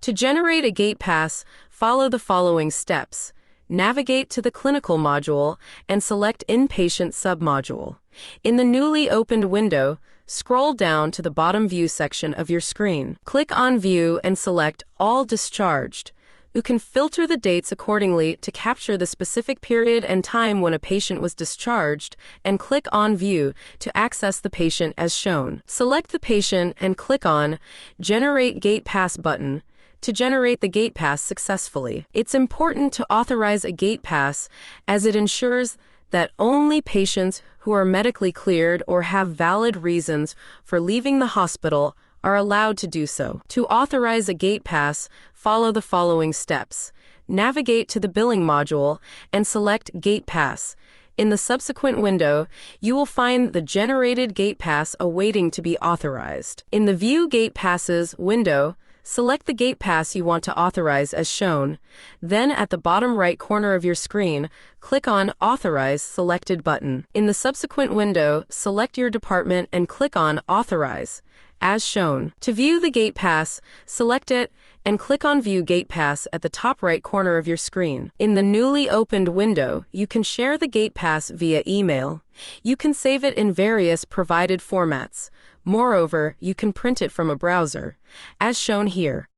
To generate a Gatepass, follow the following steps. Navigate to the Clinical module and select Inpatient submodule. In the newly opened window, scroll down to the bottom View section of your screen. Click on View and select All Discharged. You can filter the dates accordingly to capture the specific period and time when a patient was discharged, and click on View to access the patient as shown. Select the patient and click on Generate Gatepass button to generate the Gatepass successfully. It's important to authorize a Gatepass as it ensures that only patients who are medically cleared or have valid reasons for leaving the hospital are allowed to do so. To authorize a Gatepass, follow the following steps. Navigate to the Billing module and select Gatepass. In the subsequent window, you will find the generated Gatepass awaiting to be authorized. In the View Gatepasses window, select the Gatepass you want to authorize as shown. Then at the bottom right corner of your screen, click on Authorize Selected button. In the subsequent window, select your department and click on Authorize, as shown. To view the Gatepass, select it and click on View Gatepass at the top right corner of your screen. In the newly opened window, you can share the Gatepass via email. You can save it in various provided formats. Moreover, you can print it from a browser, as shown here.